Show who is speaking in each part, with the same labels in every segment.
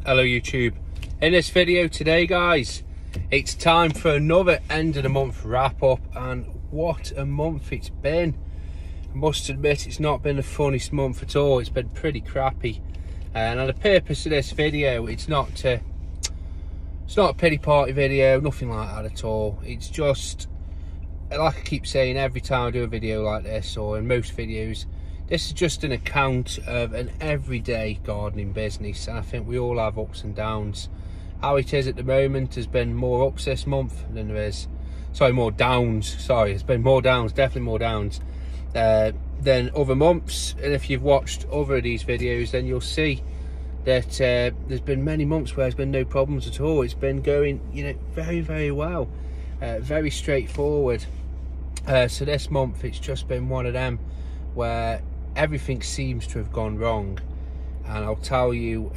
Speaker 1: Hello YouTube. In this video today, guys, it's time for another end of the month wrap up, and what a month it's been. I must admit, it's not been the funniest month at all. It's been pretty crappy, and the purpose of this video, it's not a pity party video, nothing like that at all. It's just, like I keep saying every time I do a video like this, or in most videos, this is just an account of an everyday gardening business, and I think we all have ups and downs. How it is at the moment, has been more ups this month than there is, more downs, there's been more downs, definitely more downs than other months. And if you've watched other of these videos, then you'll see that there's been many months where there's been no problems at all. It's been going, very, very well, very straightforward. So this month, it's just been one of them where everything seems to have gone wrong, and I'll tell you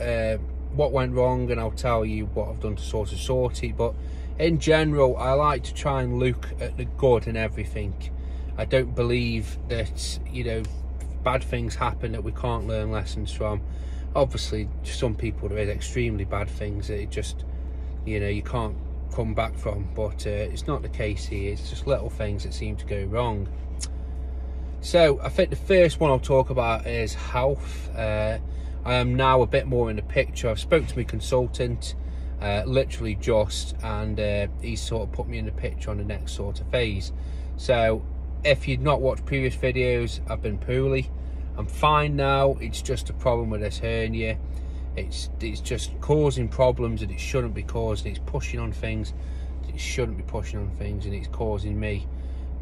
Speaker 1: what went wrong, and I'll tell you what I've done to sort it. But in general, I like to try and look at the good in everything. I don't believe that bad things happen that we can't learn lessons from. Obviously, some people, there is extremely bad things that it just you can't come back from, but it's not the case here. It's just little things that seem to go wrong. So I think the first one I'll talk about is health. I am now a bit more in the picture. I've spoken to my consultant literally just, and he's sort of put me in the picture on the next sort of phase. So if you've not watched previous videos, I've been poorly. I'm fine now. It's just a problem with this hernia. It's just causing problems that it shouldn't be causing. It's pushing on things that it shouldn't be pushing on things, and it's causing me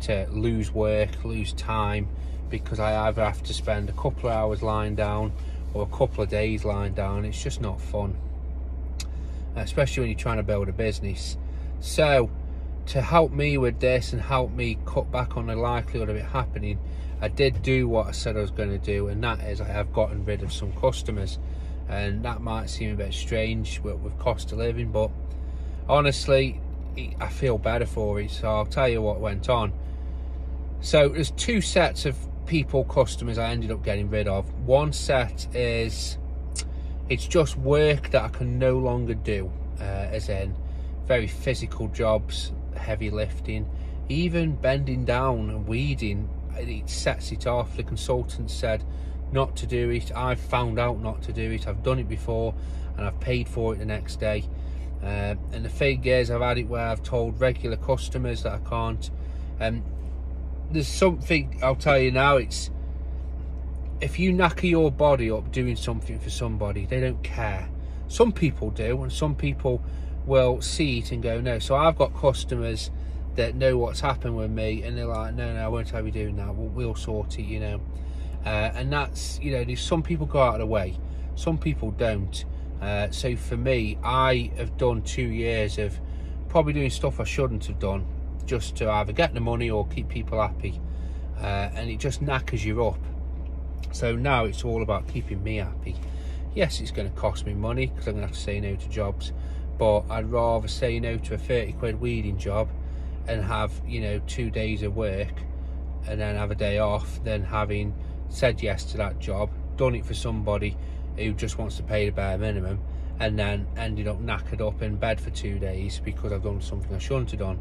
Speaker 1: to lose work, lose time, because I either have to spend a couple of hours lying down or a couple of days lying down. It's just not fun, especially when you're trying to build a business. So to help me with this and help me cut back on the likelihood of it happening, I did do what I said I was going to do, and that is I have gotten rid of some customers. And that might seem a bit strange with cost of living, but honestly, I feel better for it. So I'll tell you what went on. So there's two sets of customers I ended up getting rid of. One set is, it's just work that I can no longer do, as in very physical jobs, heavy lifting, even bending down and weeding. It sets it off. The consultant said not to do it. I've found out not to do it. I've done it before and I've paid for it the next day. And the thing is, I've had it where I've told regular customers that I can't. There's something I'll tell you now, it's if you knacker your body up doing something for somebody, they don't care. Some people do, and some people will see it and go no. So I've got customers that know what's happened with me, and they're like, no, I won't have you doing that, we'll sort it, and that's, there's some people go out of the way, some people don't. So for me, I have done 2 years of probably doing stuff I shouldn't have done, just to either get the money or keep people happy, and it just knackers you up. So now it's all about keeping me happy. Yes, it's going to cost me money because I'm going to have to say no to jobs, but I'd rather say no to a 30 quid weeding job and have 2 days of work and then have a day off, than having said yes to that job, done it for somebody who just wants to pay the bare minimum, and then ended up knackered up in bed for 2 days because I've done something I shouldn't have done.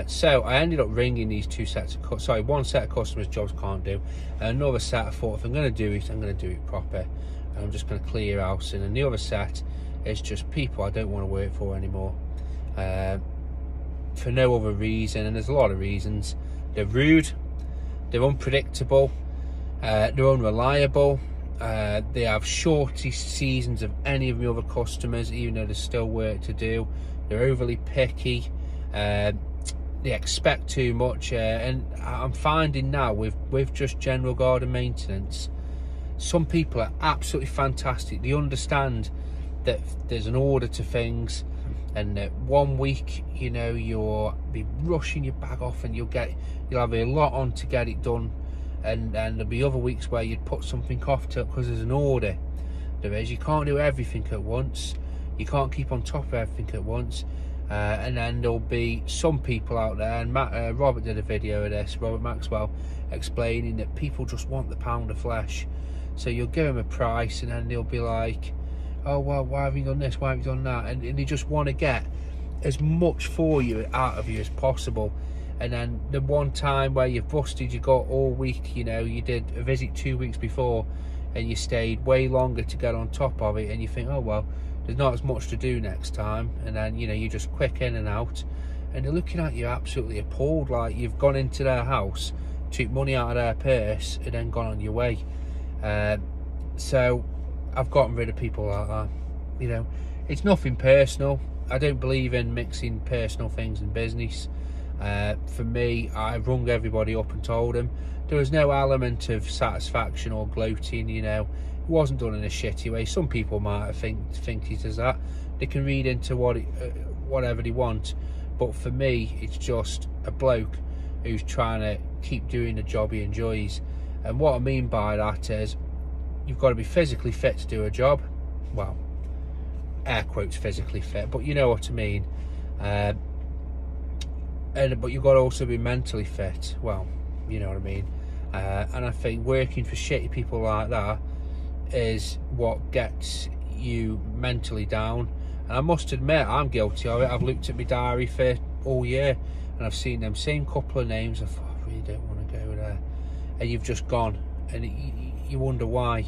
Speaker 1: So I ended up ringing these one set of customers jobs can't do, and another set I thought, if I'm going to do it, I'm going to do it proper, and I'm just going to clear house. And then the other set is just people I don't want to work for anymore, for no other reason, and there's a lot of reasons. They're rude, they're unpredictable, they're unreliable, they have shortest seasons of any of my other customers, even though there's still work to do. They're overly picky, they expect too much, and I'm finding now with just general garden maintenance, some people are absolutely fantastic. They understand that there's an order to things, and that 1 week you'll be rushing your bag off and you'll have a lot on to get it done, and there'll be other weeks where you'd put something off because there's an order. There is, you can't do everything at once, you can't keep on top of everything at once. And then there'll be some people out there, and Robert did a video of this, Robert Maxwell, explaining that people just want the pound of flesh. So you'll give them a price and then they'll be like, oh well, why haven't you done this, why haven't you done that, and they just want to get as much for you out of you as possible. And then the one time where you've busted your gut all week, you know, you did a visit 2 weeks before and you stayed way longer to get on top of it, and you think, oh well, there's not as much to do next time, and then, you know, you're just quick in and out, and they're looking at you absolutely appalled, like you've gone into their house, took money out of their purse, and then gone on your way. So I've gotten rid of people like that. You know, it's nothing personal. I don't believe in mixing personal things and business. For me, I rung everybody up and told them there was no element of satisfaction or gloating. You know, it wasn't done in a shitty way. Some people might think it as that. They can read into whatever they want, but for me, it's just a bloke who's trying to keep doing the job he enjoys. And what I mean by that is, you've got to be physically fit to do a job. Well, air quotes physically fit, but you know what I mean. But you've got to also be mentally fit. Well, you know what I mean. And I think working for shitty people like that is what gets you mentally down. And I must admit, I'm guilty of it. I've looked at my diary for all year and I've seen them same couple of names. I thought, I really don't want to go there. And you've just gone, and you wonder why.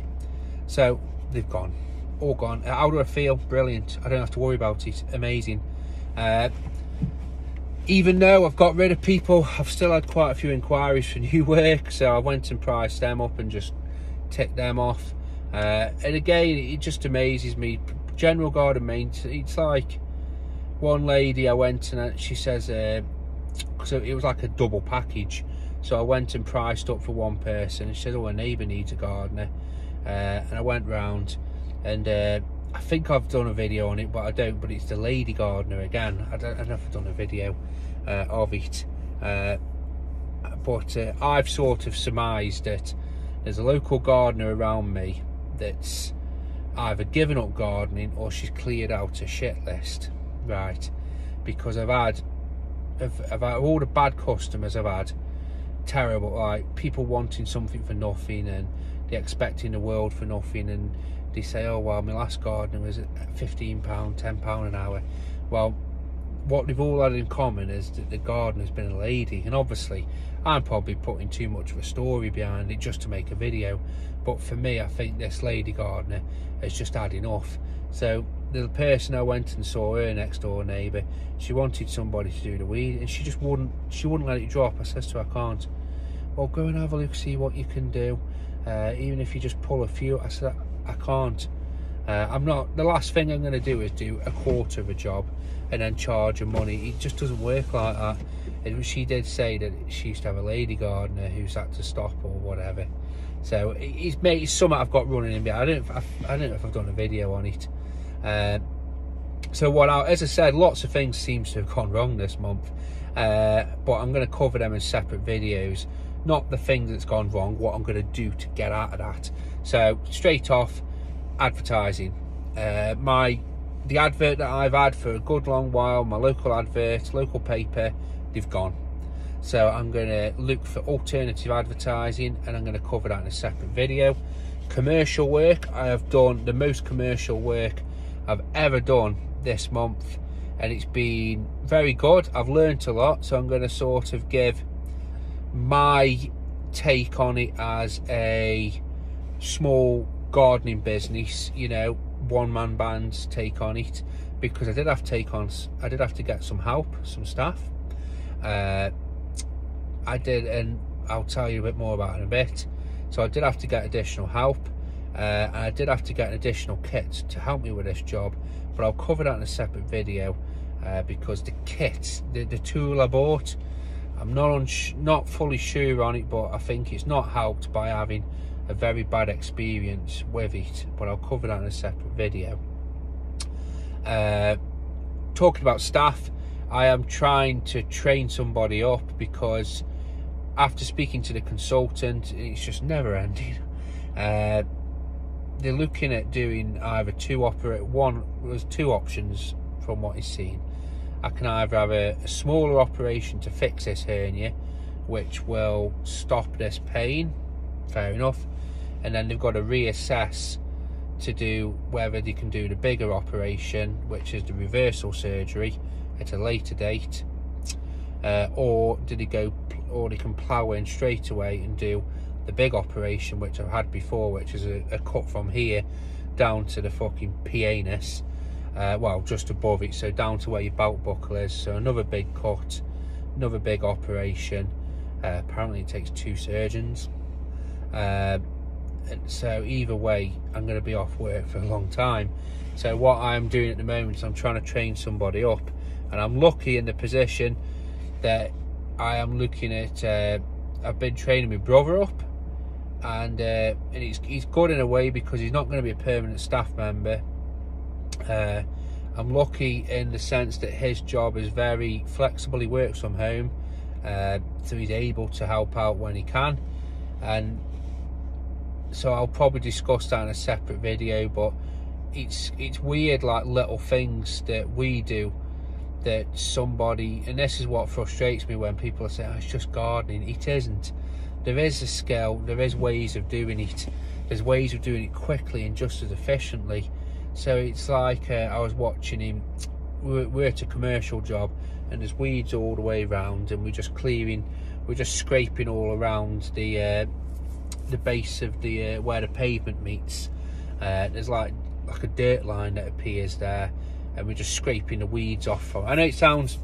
Speaker 1: So they've gone, all gone. How do I feel? Brilliant. I don't have to worry about it. Amazing. Even though I've got rid of people, I've still had quite a few inquiries for new work, so I went and priced them up and just ticked them off. And again, it just amazes me. General garden maintenance, it's like one lady I went and she says, so it was like a double package. So I went and priced up for one person, and she said, oh, a neighbour needs a gardener. And I went round, and I think I've done a video on it, but I don't. But it's the lady gardener again. I don't know if I've done a video of it, but I've sort of surmised that there's a local gardener around me that's either given up gardening or she's cleared out a shit list, right? Because I've had all the bad customers I've had, terrible, like people wanting something for nothing and they're expecting the world for nothing, and they say, oh well, my last gardener was at £15, £10 an hour. Well, what they've all had in common is that the gardener's been a lady, and obviously I'm probably putting too much of a story behind it just to make a video, but for me, I think this lady gardener has just had enough. So the person I went and saw, her next door neighbour, she wanted somebody to do the weed, and she wouldn't let it drop. I says to her, I can't. Well, go and have a look, see what you can do, even if you just pull a few. I said, I can't. I'm not. The last thing I'm going to do is do a quarter of a job and then charge her money. It just doesn't work like that. And she did say that she used to have a lady gardener who's had to stop or whatever. So it's something I've got running in me. I don't know if I've done a video on it. So as I said, lots of things seems to have gone wrong this month, but I'm going to cover them in separate videos. Not the things that's gone wrong, what I'm going to do to get out of that. So straight off, advertising. The advert that I've had for a good long while, my local advert, local paper, they've gone. So I'm going to look for alternative advertising, and I'm going to cover that in a separate video. Commercial work, I have done the most commercial work I've ever done this month, and it's been very good. I've learned a lot, so I'm going to sort of give my take on it as a small gardening business, you know, one-man band's take on it, because I did have to get some help, some staff. I did, and I'll tell you a bit more about it in a bit. So I did have to get additional help, and I did have to get an additional kit to help me with this job, but I'll cover that in a separate video, because the kit, the tool I bought, I'm not fully sure on it, but I think it's not helped by having a very bad experience with it, but I'll cover that in a separate video. Talking about staff, I am trying to train somebody up, because after speaking to the consultant, it's just never ending. They're looking at doing either there's two options from what he's seen. I can either have a smaller operation to fix this hernia, which will stop this pain, fair enough, and then they've got to reassess to do whether they can do the bigger operation, which is the reversal surgery, at a later date, or did he go, or they can plough in straight away and do the big operation, which I've had before, which is a cut from here down to the fucking penis, well, just above it, so down to where your belt buckle is. So another big cut, another big operation. Apparently it takes 2 surgeons. So either way, I'm going to be off work for a long time. So what I'm doing at the moment is I'm trying to train somebody up, and I'm lucky in the position that I am looking at, I've been training my brother up, and he's good in a way because he's not going to be a permanent staff member. I'm lucky in the sense that his job is very flexible. He works from home, so he's able to help out when he can, and so I'll probably discuss that in a separate video. But it's weird, like little things that we do that somebody, and this is what frustrates me when people say, oh, it's just gardening. It isn't. There is a skill, there is ways of doing it, there's ways of doing it quickly and just as efficiently. So it's like, I was watching him, we're at a commercial job, and there's weeds all the way around, and we're just scraping all around the base of the where the pavement meets. There's like a dirt line that appears there, and we're just scraping the weeds off from. I know it sounds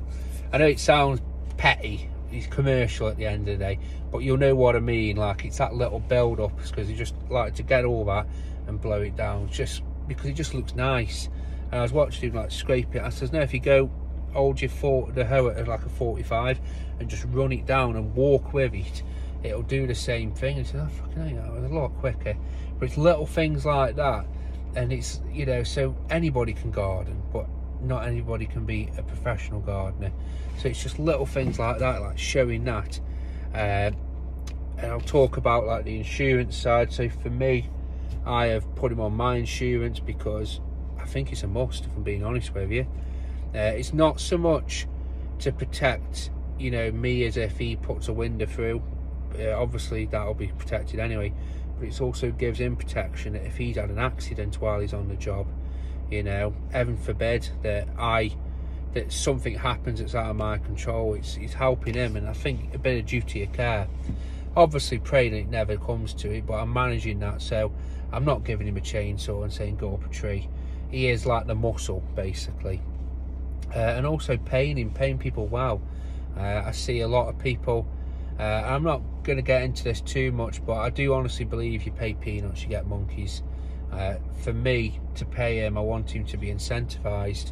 Speaker 1: petty, it's commercial at the end of the day, but you'll know what I mean. Like, it's that little build up, because you just like to get all that and blow it down, just because it just looks nice. And I was watching him like scrape it. I says, no, if you go hold the hoe at like a 45 and just run it down and walk with it, it'll do the same thing. And he said, oh fucking hell, it was a lot quicker. But it's little things like that, and it's, you know, so anybody can garden, but not anybody can be a professional gardener. So it's just little things like that, like showing that. And I'll talk about like the insurance side. So for me, I have put him on my insurance because I think it's a must, if I'm being honest with you. It's not so much to protect, you know, me, as if he puts a window through. Obviously that'll be protected anyway, but it also gives him protection that if he's had an accident while he's on the job, you know, heaven forbid that something happens that's out of my control, it's helping him. And I think a bit of duty of care, obviously praying it never comes to it, but I'm managing that. So I'm not giving him a chainsaw and saying go up a tree. He is like the muscle basically. And also paying people well. I see a lot of people, I'm not going to get into this too much, but I do honestly believe you pay peanuts, you get monkeys. For me to pay him, I want him to be incentivized.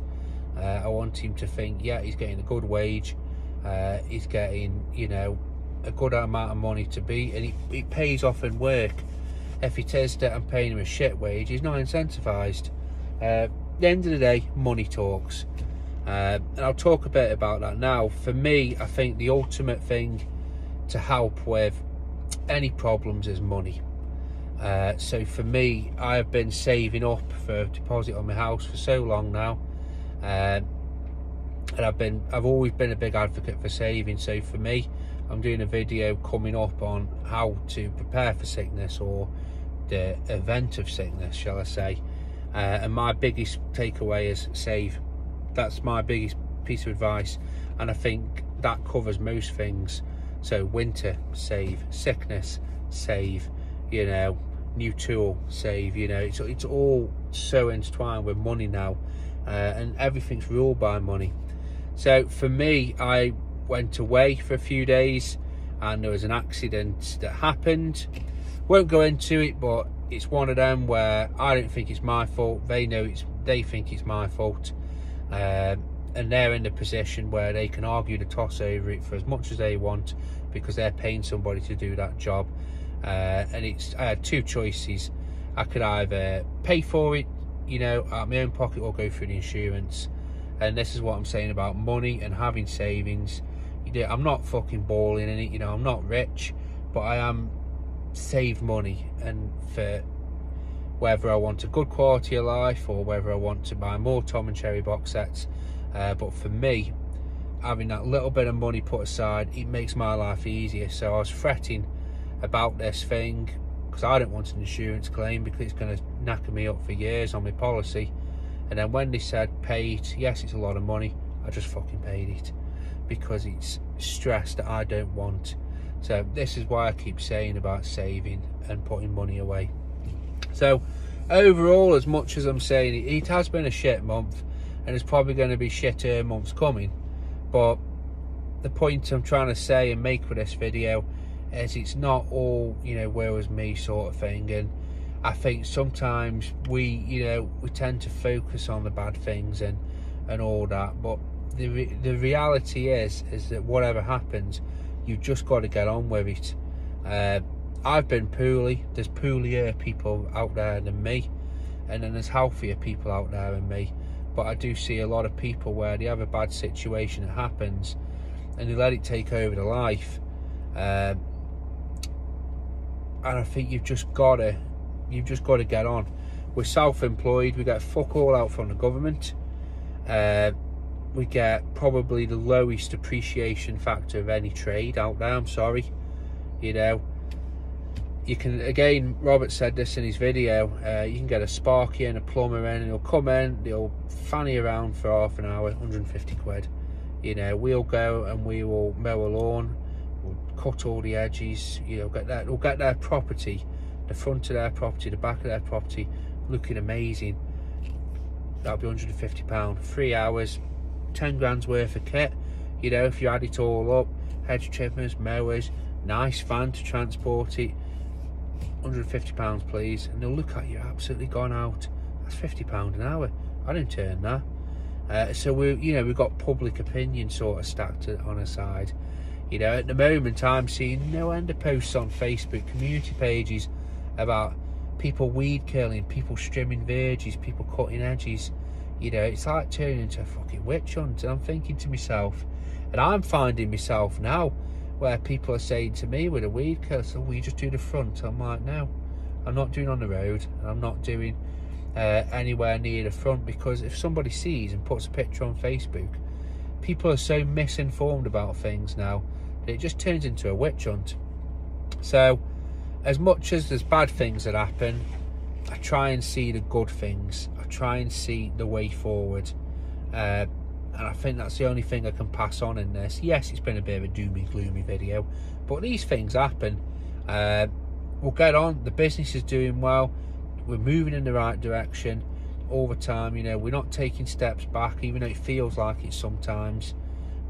Speaker 1: I want him to think, yeah, he's getting a good wage, he's getting, you know, a good amount of money to be, and it pays off in work. If it is that I'm paying him a shit wage, he's not incentivized. At the end of the day, money talks. And I'll talk a bit about that now. For me, I think the ultimate thing to help with any problems is money. So for me, I have been saving up for a deposit on my house for so long now, and I've always been a big advocate for saving. So for me, I'm doing a video coming up on how to prepare for sickness, or the event of sickness, shall I say. And my biggest takeaway is save. That's my biggest piece of advice, and I think that covers most things. So winter, save. Sickness, save. You know, new tool, save. You know, it's all so intertwined with money now, and everything's ruled by money. So for me, I went away for a few days, and there was an accident that happened. Won't go into it, but it's one of them where I don't think it's my fault. They think it's my fault. And they're in the position where they can argue the toss over it for as much as they want, because they're paying somebody to do that job. And I had two choices. I could either pay for it, you know, out of my own pocket, or go through the insurance. And this is what I'm saying about money and having savings. I'm not fucking balling in it, you know, I'm not rich, but I am saved money, and for whether I want a good quality of life, or whether I want to buy more Tom and Cherry box sets. But for me, having that little bit of money put aside, it makes my life easier. So I was fretting about this thing, because I don't want an insurance claim because it's going to knacker me up for years on my policy. And then when they said paid, yes, it's a lot of money, I just fucking paid it because it's stress that I don't want. So this is why I keep saying about saving and putting money away. So overall, as much as I'm saying it has been a shit month, and there's probably going to be shitter months coming, but the point I'm trying to say and make with this video is it's not all, you know, woe is me sort of thing. And I think sometimes we tend to focus on the bad things and all that, but the reality is that whatever happens, you've just got to get on with it. I've been poorly. There's poorlier people out there than me, and then there's healthier people out there than me. But I do see a lot of people where they have a bad situation that happens and they let it take over their life. And I think you've just got to get on. We're self-employed. We get fuck all out from the government. We get probably the lowest appreciation factor of any trade out there. I'm sorry, you know. You can, again, Robert said this in his video, you can get a sparky and a plumber in, and he'll come in, they'll fanny around for half an hour, 150 quid. You know, we'll go and we will mow a lawn, we'll cut all the edges, you know, we'll get their property, the front of their property, the back of their property, looking amazing. That'll be £150, 3 hours, 10 grand's worth of kit. You know, if you add it all up, hedge trimmers, mowers, nice van to transport it, £150 please, and they'll look at you absolutely gone out. That's £50 an hour. I didn't turn that. So we've got public opinion sort of stacked on our side. You know, at the moment I'm seeing no end of posts on Facebook community pages about people weed killing, people strimming verges, people cutting edges. You know, it's like turning into a fucking witch hunt. And I'm thinking to myself, and I'm finding myself now where people are saying to me with a weed killer, so will you just do the front? I'm like, no, I'm not doing on the road, and I'm not doing anywhere near the front, because if somebody sees and puts a picture on Facebook, people are so misinformed about things now that it just turns into a witch hunt. So as much as there's bad things that happen, I try and see the good things. I try and see the way forward. And I think that's the only thing I can pass on in this. Yes, it's been a bit of a doomy gloomy video, but these things happen. We'll get on. The business is doing well. We're moving in the right direction all the time. You know, we're not taking steps back, even though it feels like it sometimes.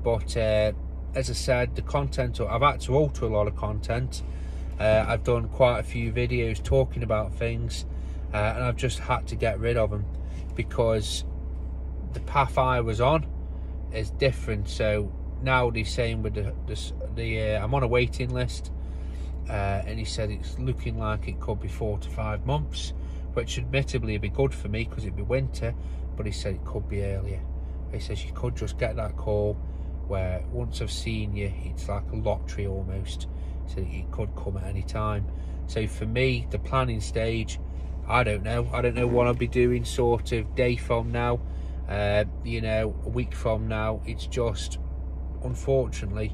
Speaker 1: But as I said, the content, I've had to alter a lot of content. I've done quite a few videos talking about things, and I've just had to get rid of them because the path I was on is different. So now they're saying with the I'm on a waiting list, and he said it's looking like it could be 4 to 5 months, which admittedly would be good for me because it'd be winter, but he said it could be earlier. He says you could just get that call where once I've seen you, it's like a lottery almost, so it could come at any time. So for me, the planning stage, I don't know what I'll be doing sort of day from now, you know, a week from now. It's just, unfortunately,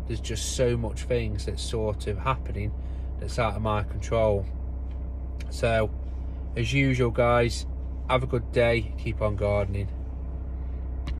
Speaker 1: there's just so much things that's sort of happening that's out of my control. So as usual guys, have a good day, keep on gardening.